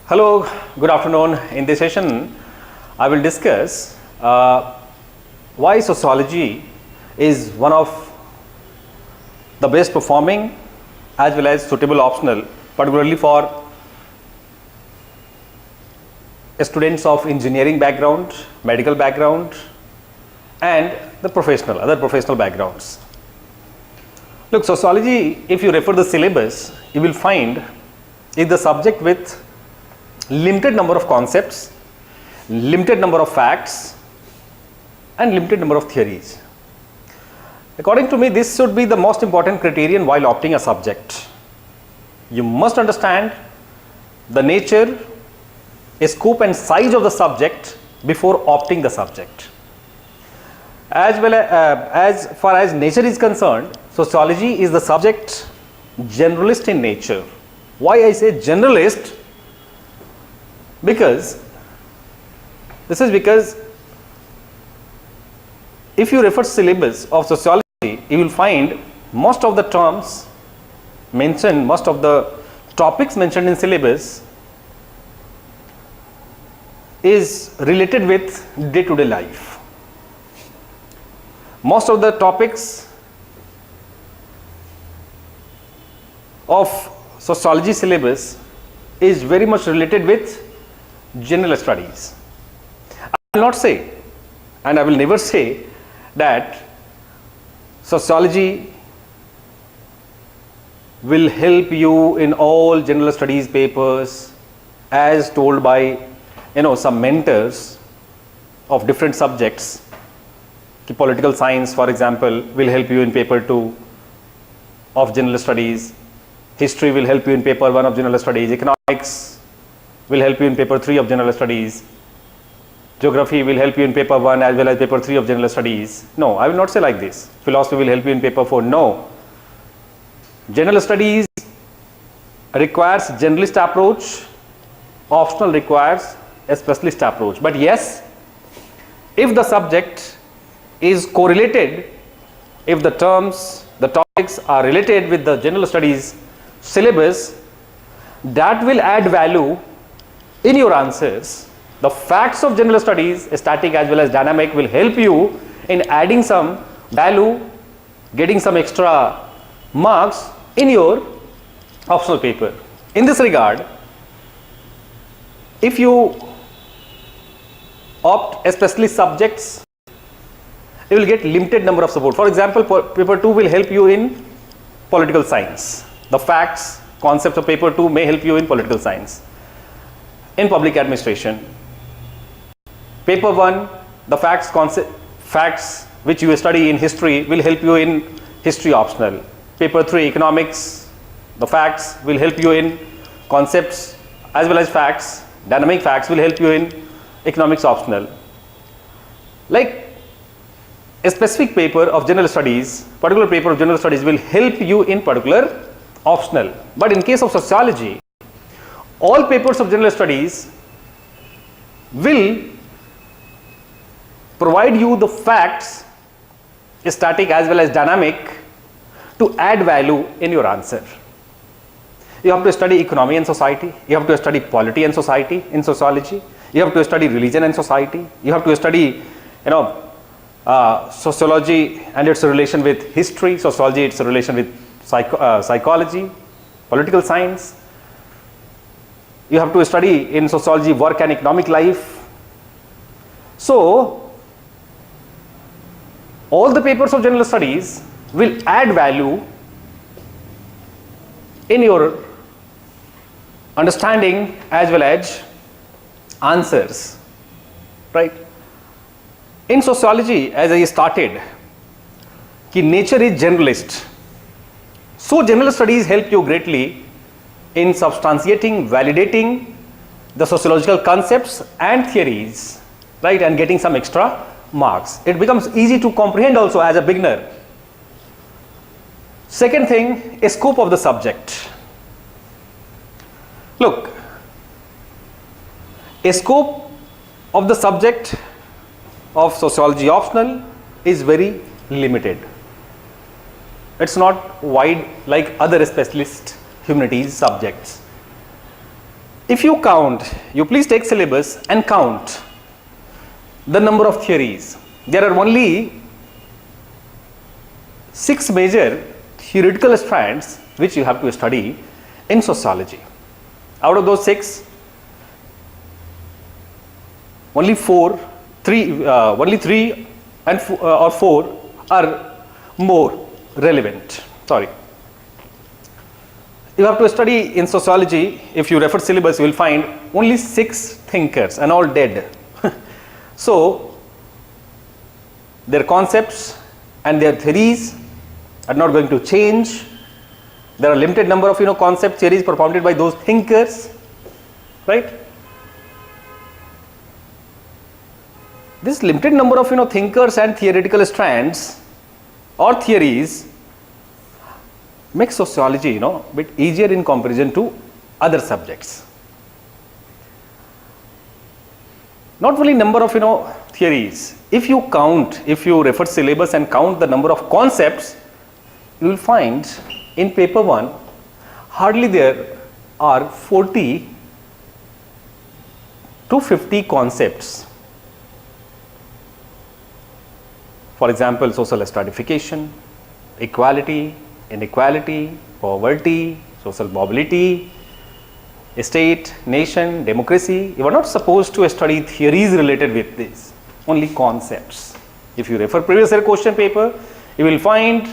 Hello, good afternoon. In this session, I will discuss why sociology is one of the best performing as well as suitable optional, particularly for students of engineering background, medical background, and the other professional backgrounds. Look, sociology, if you refer the syllabus, you will find is the subject with limited number of concepts, limited number of facts, and limited number of theories. According to me, this should be the most important criterion while opting a subject. You must understand the nature, scope and size of the subject before opting the subject. As far as nature is concerned, sociology is the subject generalist in nature. Why I say generalist? Because if you refer syllabus of sociology, you will find most of the terms mentioned, most of the topics mentioned in syllabus is related with day-to-day life. Most of the topics of sociology syllabus is very much related with general studies. I will not say, and I will never say, that sociology will help you in all general studies papers as told by some mentors of different subjects. Political science, for example, will help you in paper 2 of general studies. History will help you in paper 1 of general studies. Economics will help you in paper 3 of general studies. Geography will help you in paper 1 as well as paper 3 of general studies. No, I will not say like this. Philosophy will help you in paper 4. No. General studies requires generalist approach, optional requires a specialist approach. But yes, if the subject is correlated, if the topics are related with the general studies syllabus, that will add value in your answers. The facts of general studies, static as well as dynamic, will help you in adding some value, getting some extra marks in your optional paper. In this regard, if you opt especially subjects, you will get limited number of support. For example, paper 2 will help you in political science. The facts, concepts of paper 2 may help you in political science. In public administration, paper 1, the facts which you study in history will help you in history optional. Paper 3, economics, the facts will help you in concepts as well as facts. Dynamic facts will help you in economics optional. Like a specific paper of general studies, particular paper of general studies will help you in particular optional. But in case of sociology, all papers of general studies will provide you the facts, static as well as dynamic, to add value in your answer. You have to study economy and society, you have to study polity and society in sociology, you have to study religion and society, you have to study sociology and its relation with history, sociology its relation with psychology, political science. You have to study in sociology work and economic life. So all the papers of general studies will add value in your understanding as well as answers, right? In sociology, as I started, nature is generalist. So general studies help you greatly in substantiating, validating the sociological concepts and theories, right, and getting some extra marks. It becomes easy to comprehend also as a beginner. Second thing, a scope of the subject. Look, a scope of the subject of sociology optional is very limited. It's not wide like other specialist humanities subjects. If you count, you please take syllabus and count the number of theories. There are only 6 major theoretical strands which you have to study in sociology. Out of those 6, only 3 and or 4 are more relevant. Sorry. You have to study in sociology. If you refer syllabus, you will find only 6 thinkers and all dead. So their concepts and their theories are not going to change. There are limited number of concept theories propounded by those thinkers, right? This limited number of thinkers and theoretical strands or theories makes sociology bit easier in comparison to other subjects. Not only number of theories. If you refer syllabus and count the number of concepts, you will find in paper 1 hardly there are 40 to 50 concepts. For example, social stratification, equality, inequality, poverty, social mobility, state, nation, democracy. You are not supposed to study theories related with this, only concepts. If you refer previous year question paper, you will find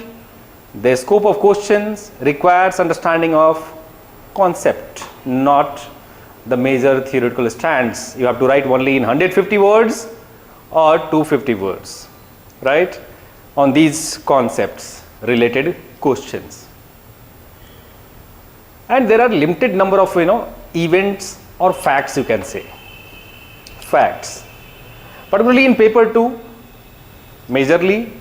the scope of questions requires understanding of concept, not the major theoretical strands. You have to write only in 150 words or 250 words, right, on these concepts related questions. And there are limited number of events or facts, you can say, facts. Particularly in paper 2, majorly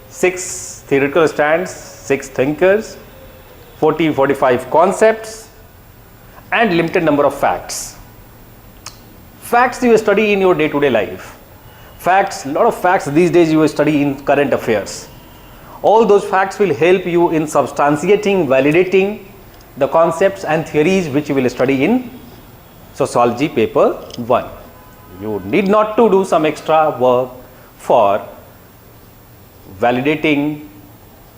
6 theoretical strands, 6 thinkers, 40-45 concepts, and limited number of facts. Facts you study in your day-to-day life. Facts, lot of facts these days you study in current affairs. All those facts will help you in substantiating, validating the concepts and theories which you will study in sociology paper 1. You need not to do some extra work for validating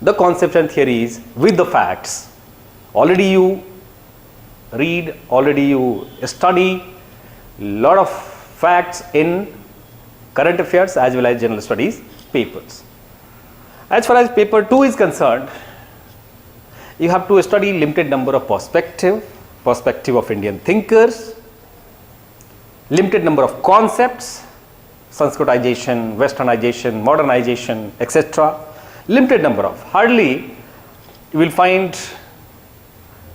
the concepts and theories with the facts. Already you read, already you study lot of facts in current affairs as well as general studies papers. As far as paper 2 is concerned, you have to study limited number of perspective of Indian thinkers, limited number of concepts, Sanskritization, Westernization, modernization, etc. Limited number of, hardly you will find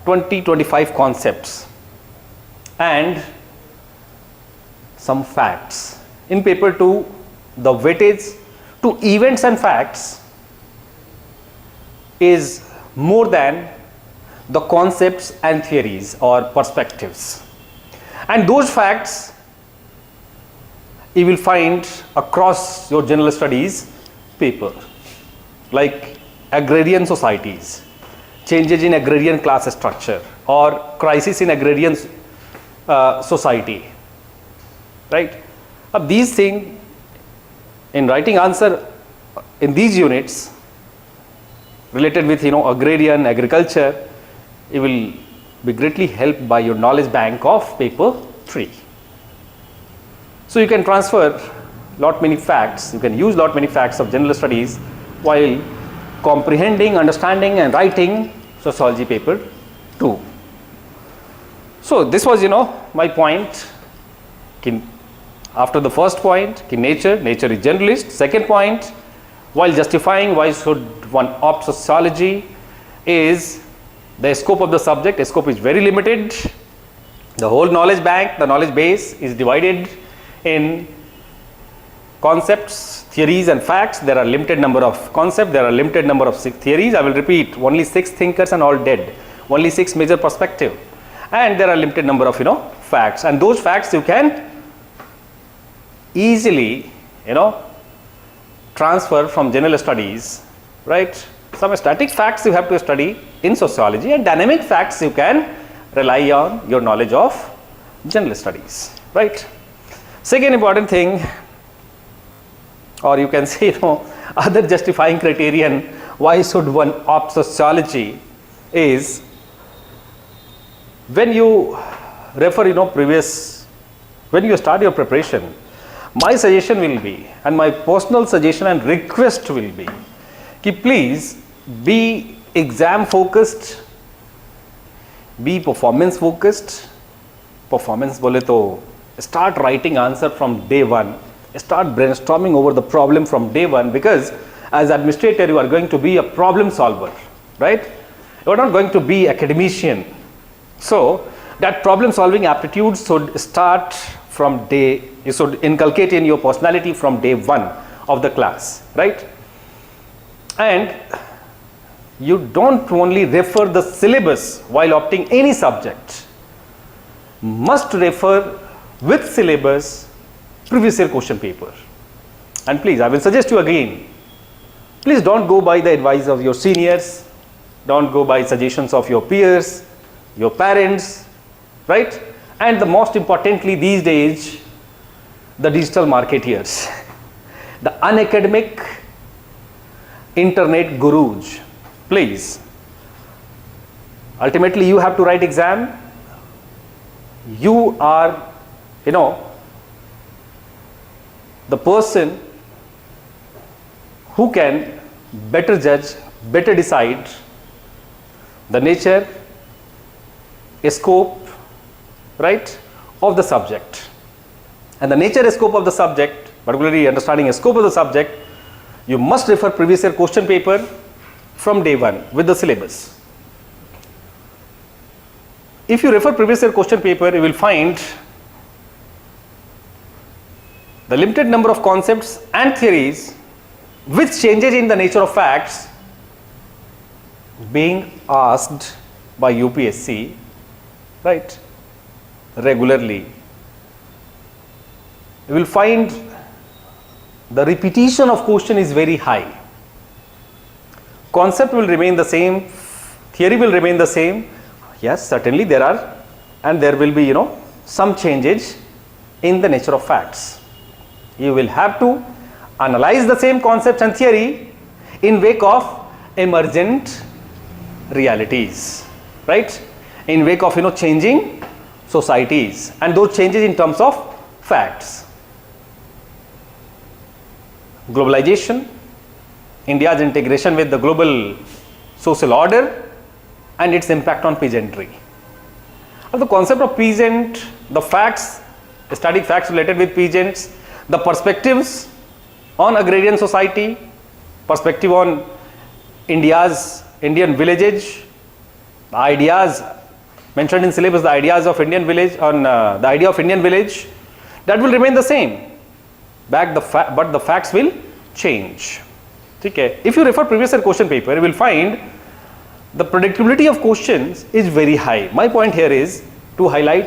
20-25 concepts and some facts. In paper 2, the weightage to events and facts is more than the concepts and theories or perspectives. And those facts you will find across your general studies paper, like agrarian societies, changes in agrarian class structure, or crisis in agrarian society, right? These things, in writing answer in these units related with agrarian, agriculture, you will be greatly helped by your knowledge bank of paper 3. So you can transfer many facts, you can use many facts of general studies while comprehending, understanding and writing sociology paper 2. So this was my point. After the first point, nature is generalist. Second point, while justifying why should one opt sociology, is the scope of the subject. The scope is very limited. The whole knowledge bank, the knowledge base is divided in concepts, theories and facts. There are limited number of concepts, there are limited number of theories. I will repeat, only 6 thinkers and all dead, only 6 major perspective, and there are limited number of facts, and those facts you can easily transfer from general studies, right? Some static facts you have to study in sociology, and dynamic facts you can rely on your knowledge of general studies, right? Second important thing, or you can say, other justifying criterion why should one opt sociology is when you refer, when you start your preparation, my suggestion will be, and my personal suggestion and request will be, कि please be exam focused, be performance focused. Performance बोले तो start writing answer from day one, start brainstorming over the problem from day one, because as administrator you are going to be a problem solver, right? You are not going to be academician. So that problem solving aptitude should start from day, you should inculcate in your personality from day one of the class, right? And you don't only refer the syllabus while opting any subject, must refer with syllabus previous year question paper. And please, I will suggest you again, please don't go by the advice of your seniors, don't go by suggestions of your peers, your parents, right? And the most importantly these days, the digital marketeers, the unacademic internet gurus. Please, ultimately you have to write exam. You are, the person who can better judge, better decide the nature, scope, right, of the subject. And the nature and scope of the subject, particularly understanding the scope of the subject, you must refer previous year question paper from day one with the syllabus. If you refer previous year question paper, you will find the limited number of concepts and theories with changes in the nature of facts being asked by UPSC, right, regularly. You will find the repetition of question is very high. Concept will remain the same, theory will remain the same. Yes, certainly there are, and there will be, some changes in the nature of facts. You will have to analyze the same concepts and theory in wake of emergent realities, right? In wake of, changing societies, and those changes in terms of facts. Globalization, India's integration with the global social order, and its impact on peasantry. The concept of peasant, the facts, static facts related with peasants, the perspectives on agrarian society, perspective on Indian villages, the ideas mentioned in syllabus, the ideas of Indian village, on the idea of Indian village, that will remain the same, but the facts will change. Okay. If you refer previous year question paper, you will find the predictability of questions is very high. My point here is to highlight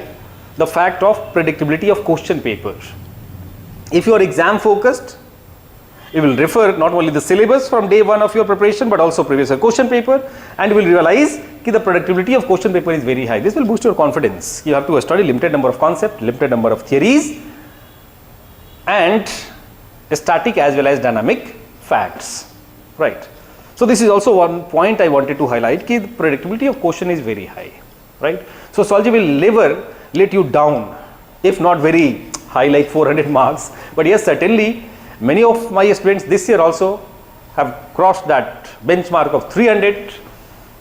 the fact of predictability of question paper. If you are exam focused, you will refer not only the syllabus from day one of your preparation, but also previous year question paper, and you will realize that the predictability of question paper is very high. This will boost your confidence. You have to study limited number of concepts, limited number of theories, and static as well as dynamic facts, right? So this is also one point I wanted to highlight, that the predictability of question is very high, right? So sociology will never let you down, if not very high like 400 marks, but yes, certainly many of my students this year also have crossed that benchmark of 300,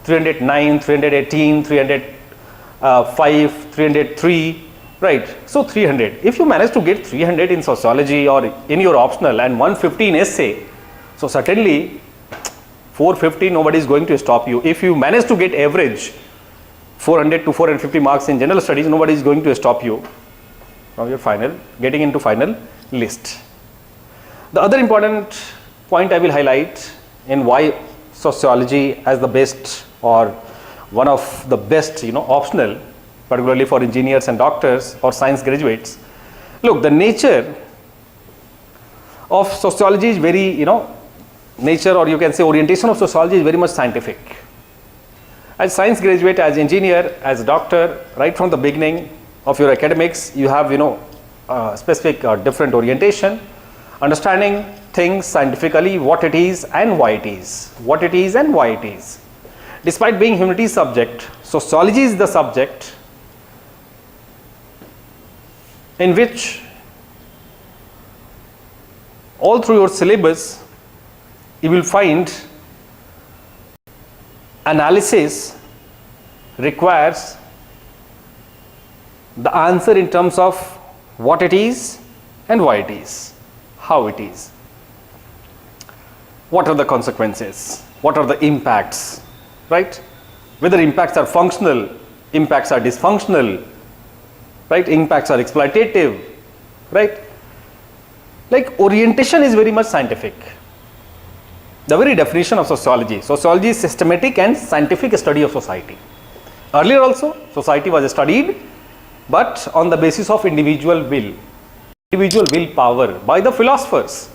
309, 318, 305, 303, right? So 300. If you manage to get 300 in sociology or in your optional and 150 in essay, so certainly 450, nobody is going to stop you. If you manage to get average 400 to 450 marks in general studies, nobody is going to stop you from your getting into final list. The other important point I will highlight in why sociology as the best or one of the best, optional, particularly for engineers and doctors or science graduates. Look, the nature of sociology is very, nature, or you can say orientation of sociology is very much scientific. As science graduate, as engineer, as doctor, right from the beginning, of your academics, you have specific different orientation, understanding things scientifically, what it is and why it is, what it is and why it is. Despite being humanities subject, sociology is the subject in which all through your syllabus you will find analysis requires the answer in terms of what it is and why it is, how it is, what are the consequences, what are the impacts, right? Whether impacts are functional, impacts are dysfunctional, right? Impacts are exploitative, right? Like orientation is very much scientific. The very definition of sociology is systematic and scientific study of society. Earlier also society was studied, but on the basis of individual willpower by the philosophers.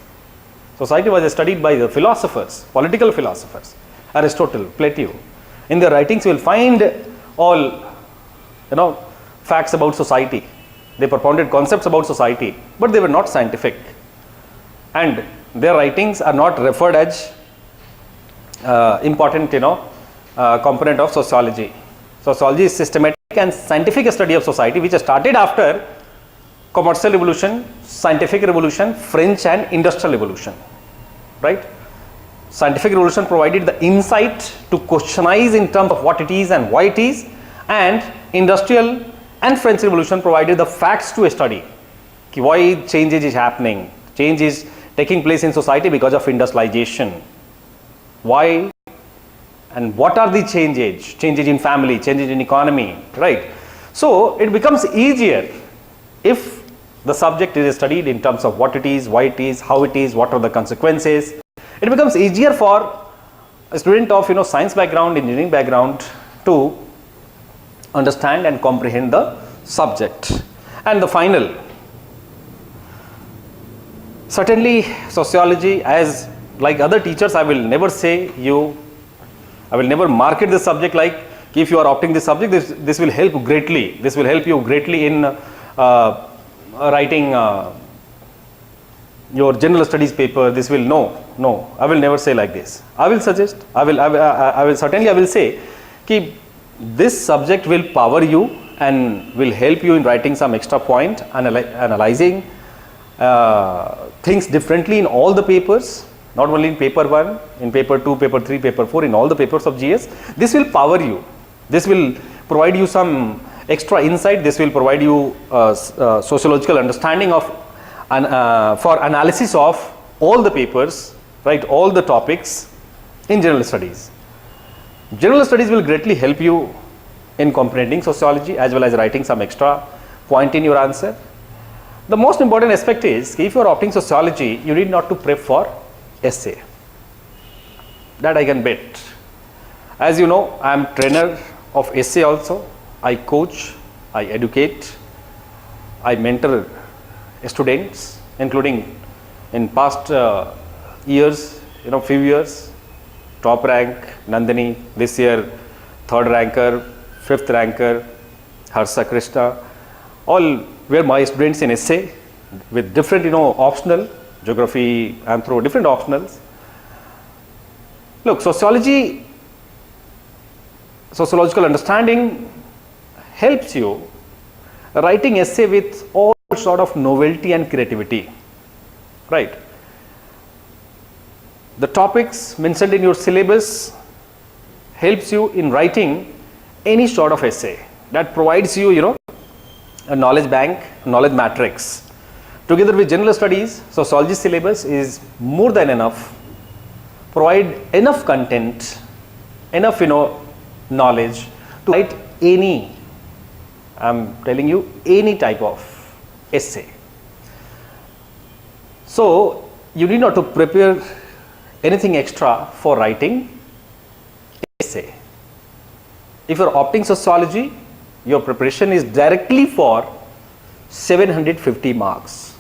Society was studied by the philosophers, political philosophers, Aristotle, Plato. In their writings you will find all facts about society. They propounded concepts about society, but they were not scientific, and their writings are not referred as important component of sociology. Sociology is systematic and scientific study of society, which started after commercial revolution, scientific revolution, French and industrial revolution, right? Scientific revolution provided the insight to questionize in terms of what it is and why it is, and industrial and French revolution provided the facts to study why changes is happening. Change is taking place in society because of industrialization. Why and what are the changes in family, changes in economy, right? So it becomes easier if the subject is studied in terms of what it is, why it is, how it is, what are the consequences. It becomes easier for a student of science background, engineering background to understand and comprehend the subject. And the final, certainly sociology, as like other teachers, I will never market this subject like if you are opting this subject, this will help greatly. This will help you greatly in writing your general studies paper. This will no. I will never say like this. I will suggest. I will say कि this subject will power you and will help you in writing some extra point, analyzing things differently in all the papers, not only in paper 1, in paper 2, paper 3, paper 4, in all the papers of GS. This will power you. This will provide you some extra insight. This will provide you sociological understanding of for analysis of all the papers, right, all the topics in general studies. General studies will greatly help you in comprehending sociology as well as writing some extra point in your answer. The most important aspect is if you are opting sociology, you need not to prep for essay. That I can bet. As you know, I am trainer of essay also. I coach, I educate, I mentor students, including in past years, few years, top rank Nandini, this year 3rd ranker, 5th ranker Harsha Krishna, all were my students in essay with different optional, geography, anthro, different optionals. Look, sociological understanding helps you writing essay with all sort of novelty and creativity, right? The topics mentioned in your syllabus helps you in writing any sort of essay that provides you, a knowledge bank, knowledge matrix. Together with general studies, sociology syllabus is more than enough, provide enough content, enough knowledge to write any, I am telling you, any type of essay. So you need not to prepare anything extra for writing essay. If you are opting sociology, your preparation is directly for 750 marks,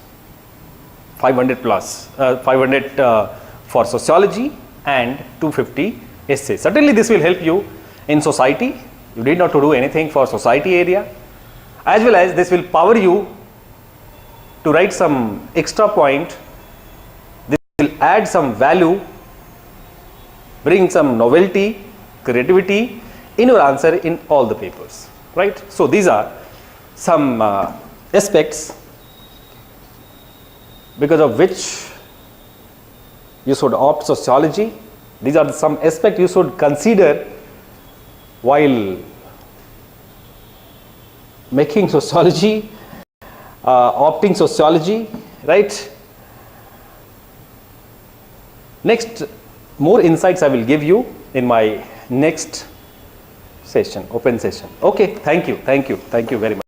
500 plus, 500 for sociology and 250 essay. Certainly this will help you in society. You need not to do anything for society area. as well as this will power you to write some extra point. This will add some value, bring some novelty, creativity in your answer in all the papers, right? So these are some aspects because of which you should opt sociology. These are some aspects you should consider while making sociology, opting sociology, right? Next, more insights I will give you in my next session, open session. Okay, thank you very much.